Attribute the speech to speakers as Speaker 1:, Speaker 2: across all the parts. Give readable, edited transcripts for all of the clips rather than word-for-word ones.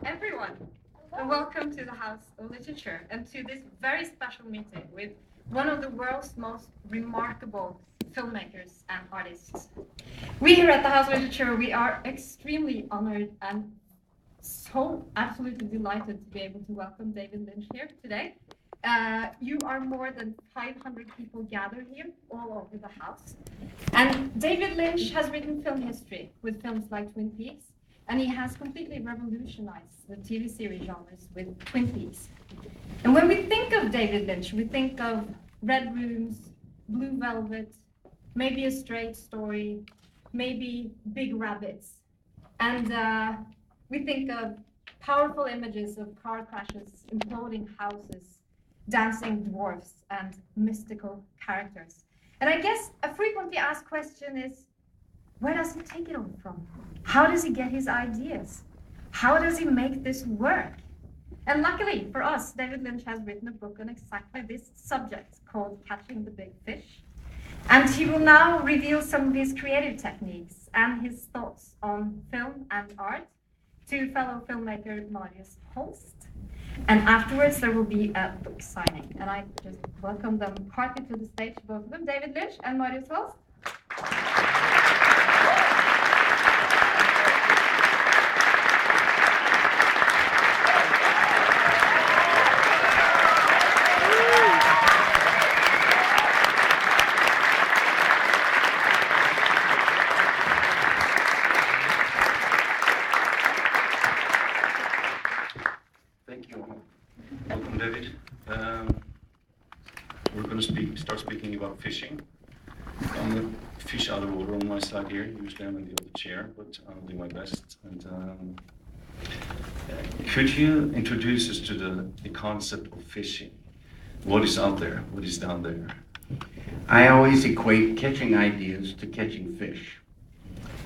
Speaker 1: everyone, and welcome to the House of Literature and to this very special meeting with one of the world's most remarkable filmmakers and artists. We here at the House of Literature, we are extremely honored and so absolutely delighted to be able to welcome David Lynch here today. You are more than 500 people gathered here all over the house. And David Lynch has written film history with films like Twin Peaks, and he has completely revolutionized the TV series genres with Twin Peaks. And when we think of David Lynch, we think of Red Rooms, Blue Velvet, maybe A Straight Story, maybe Big Rabbits. And we think of powerful images of car crashes, imploding houses, dancing dwarfs, and mystical characters. And I guess a frequently asked question is, where does he take it all from? How does he get his ideas? How does he make this work? And luckily for us, David Lynch has written a book on exactly this subject called Catching the Big Fish. And he will now reveal some of his creative techniques and his thoughts on film and art to fellow filmmaker Marius Holst. And afterwards, there will be a book signing. And I just welcome them partly to the stage, both of them, David Lynch and Marius Holst.
Speaker 2: Start speaking about fishing. I'm the fish out of order on my side here. Usually I'm in the other chair, but I'll do my best. And could you introduce us to the concept of fishing? What is out there? What is down there?
Speaker 3: I always equate catching ideas to catching fish.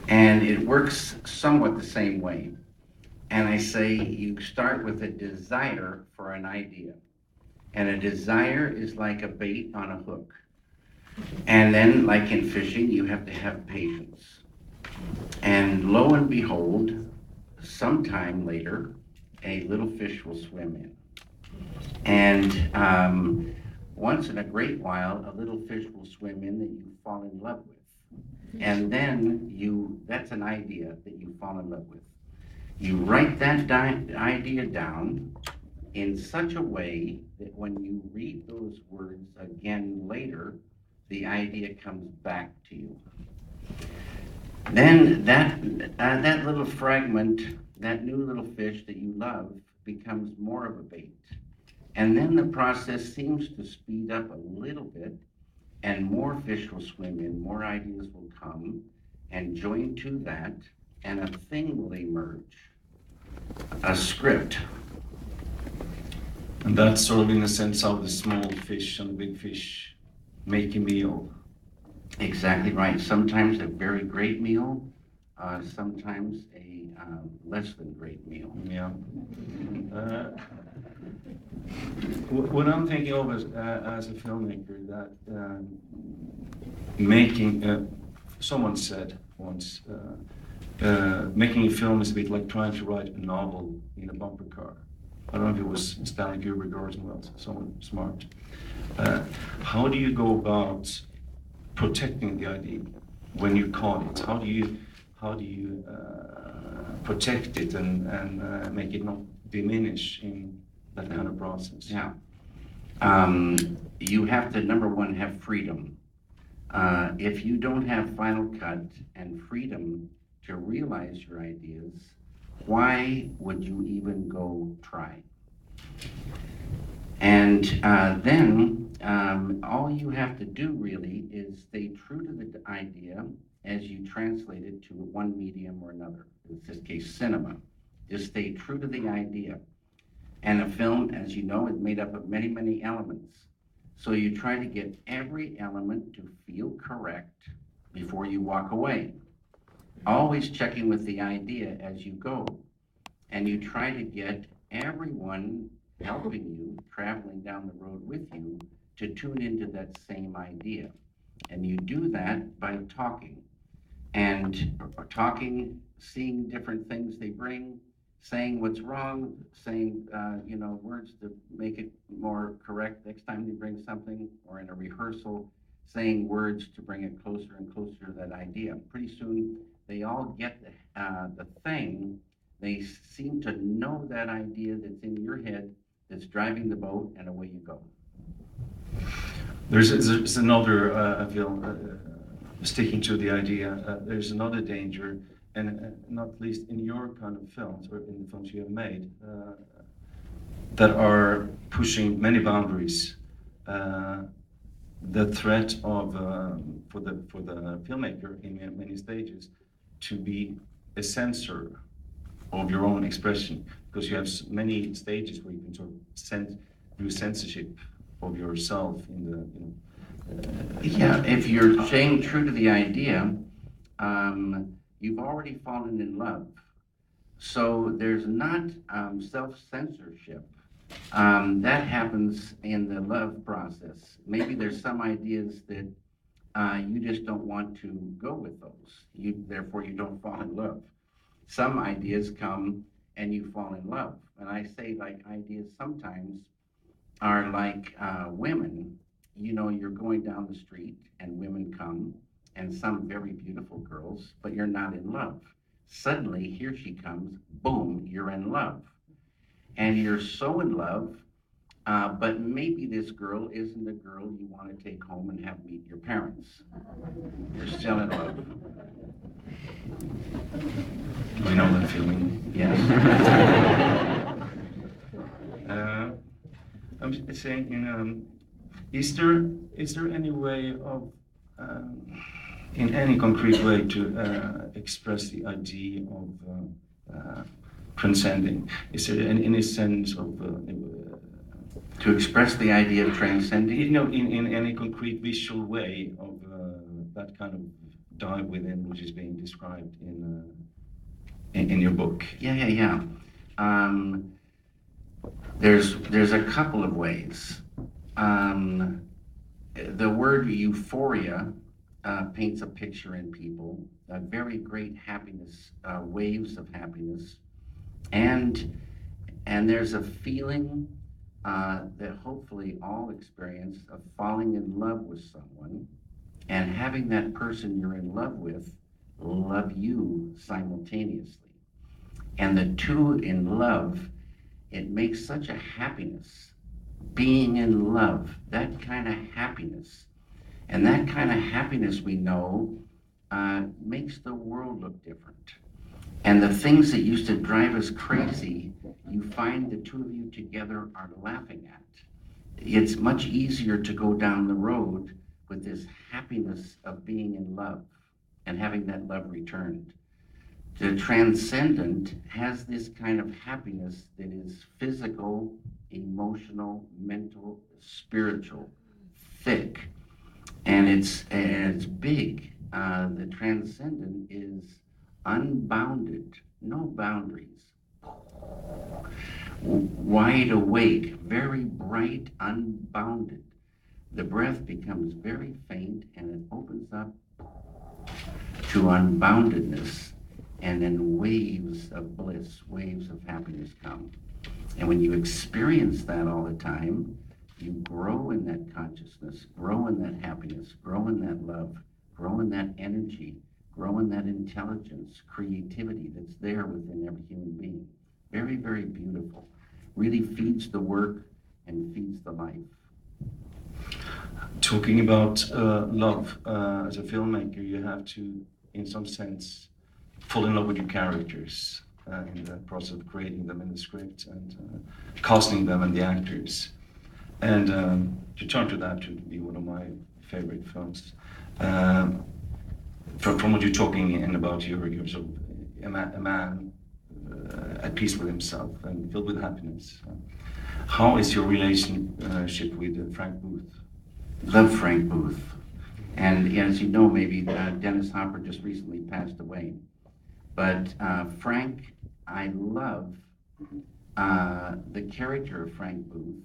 Speaker 3: And it works somewhat the same way. And I say you start with a desire for an idea. And a desire is like a bait on a hook. And then, like in fishing, you have to have patience. And lo and behold, sometime later, a little fish will swim in. And once in a great while, a little fish will swim in that you fall in love with. And then that's an idea that you fall in love with. You write that idea down in such a way that when you read those words again later, the idea comes back to you. Then that little fragment, that new little fish that you love, becomes more of a bait. And then the process seems to speed up a little bit, and more fish will swim in, more ideas will come and join to that, and a thing will emerge, a script.
Speaker 2: And that's sort of in a sense how the small fish and the big fish make a meal.
Speaker 3: Exactly right. Sometimes a very great meal, sometimes a less than great meal.
Speaker 2: Yeah. What I'm thinking of as a filmmaker, that making, someone said once, making a film is a bit like trying to write a novel in a bumper car. I don't know if it was Stanley Kubrick or someone smart. How do you go about protecting the idea when you caught it? How do you protect it and make it not diminish in that kind of process?
Speaker 3: Yeah. You have to, number one, have freedom. If you don't have final cut and freedom to realize your ideas, why would you even go try? And then all you have to do really is stay true to the idea as you translate it to one medium or another. In this case, cinema. Just stay true to the idea. And a film, as you know, is made up of many, many elements. So you try to get every element to feel correct before you walk away. Always checking with the idea as you go. And you try to get everyone helping you, traveling down the road with you, to tune into that same idea. And you do that by talking. And talking, seeing different things they bring, saying what's wrong, saying, words to make it more correct next time you bring something, or in a rehearsal, saying words to bring it closer and closer to that idea. Pretty soon, they all get the thing. They seem to know that idea that's in your head, that's driving the boat, and away you go.
Speaker 2: There's another, I feel, sticking to the idea, there's another danger, and not least in your kind of films, or in the films you have made, that are pushing many boundaries. The threat of, for the filmmaker in many stages, to be a censor of your own expression, because you have many stages where you can sort of do censorship of yourself in the,
Speaker 3: Yeah, if you're staying true to the idea, you've already fallen in love. So there's not self-censorship. That happens in the love process. Maybe there's some ideas that you just don't want to go with those. Therefore, you don't fall in love. Some ideas come and you fall in love. And I say, like, ideas sometimes are like women. You're going down the street and women come, and some very beautiful girls, but you're not in love. Suddenly, here she comes, boom, you're in love. And you're so in love, but maybe this girl isn't a girl you want to take home and have meet your parents. You're still in love.
Speaker 2: I know that feeling.
Speaker 3: Yes.
Speaker 2: I'm saying, is there any way of, in any concrete way, to express the idea of transcending? Is there any sense of
Speaker 3: To express the idea of transcending?
Speaker 2: in any concrete visual way of that kind of dive within, which is being described in your book?
Speaker 3: Yeah. There's a couple of ways. The word euphoria paints a picture in people, a very great happiness, waves of happiness, and there's a feeling that hopefully all experience of falling in love with someone and having that person you're in love with love you simultaneously. And the two in love, it makes such a happiness. Being in love, that kind of happiness. And that kind of happiness, we know, makes the world look different. And the things that used to drive us crazy, you find the two of you together are laughing at. It's much easier to go down the road with this happiness of being in love and having that love returned. The transcendent has this kind of happiness that is physical, emotional, mental, spiritual, thick, and it's big. The transcendent is unbounded, no boundaries. Wide awake, very bright, unbounded. The breath becomes very faint and it opens up to unboundedness, and then waves of bliss, waves of happiness come. And when you experience that all the time, you grow in that consciousness, grow in that happiness, grow in that love, grow in that energy, grow in that intelligence, creativity that's there within every human being. Very, very beautiful. Really feeds the work and feeds the life.
Speaker 2: Talking about love, as a filmmaker, you have to, in some sense, fall in love with your characters in the process of creating them in the script and casting them and the actors. And to turn to that, to be one of my favorite films. From what you're talking in about, you're sort of a man at peace with himself and filled with happiness. How is your relationship with Frank Booth?
Speaker 3: Love Frank Booth. And as you know, maybe Dennis Hopper just recently passed away. But Frank, I love the character of Frank Booth.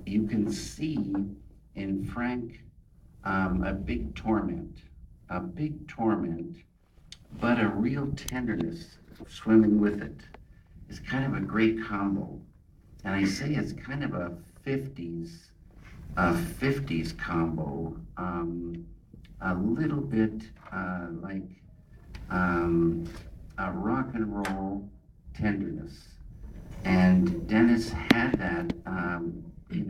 Speaker 3: You can see in Frank a big torment, but a real tenderness, swimming with it is kind of a great combo. And I say it's kind of a 50s combo, a little bit like a rock and roll tenderness. And Dennis had that, he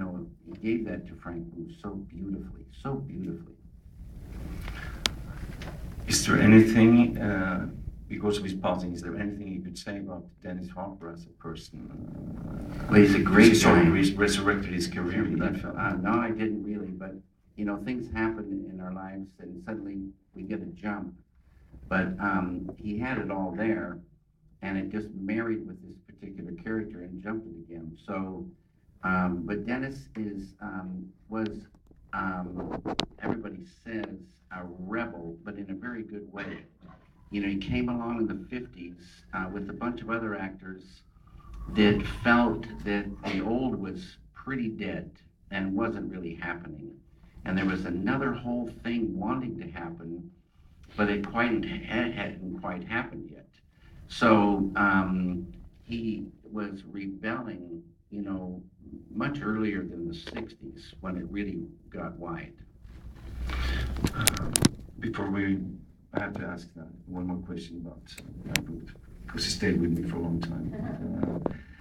Speaker 3: gave that to Frank Booth so beautifully, so beautifully.
Speaker 2: Is there anything, because of his passing, is there anything you could say about Dennis Hopper as a person?
Speaker 3: Well, he's a great
Speaker 2: he sort
Speaker 3: guy.
Speaker 2: of resurrected his career with that film.
Speaker 3: No, I didn't really, but things happen in our lives, and suddenly we get a jump. But he had it all there, and it just married with this particular character and jumped it again. So, but Dennis was everybody says a rebel, but in a very good way. He came along in the 50s with a bunch of other actors that felt that the old was pretty dead and wasn't really happening. And there was another whole thing wanting to happen, but it hadn't quite happened yet. So he was rebelling, much earlier than the 60s when it really got wide.
Speaker 2: I have to ask that one more question about Booth, because he stayed with me for a long time.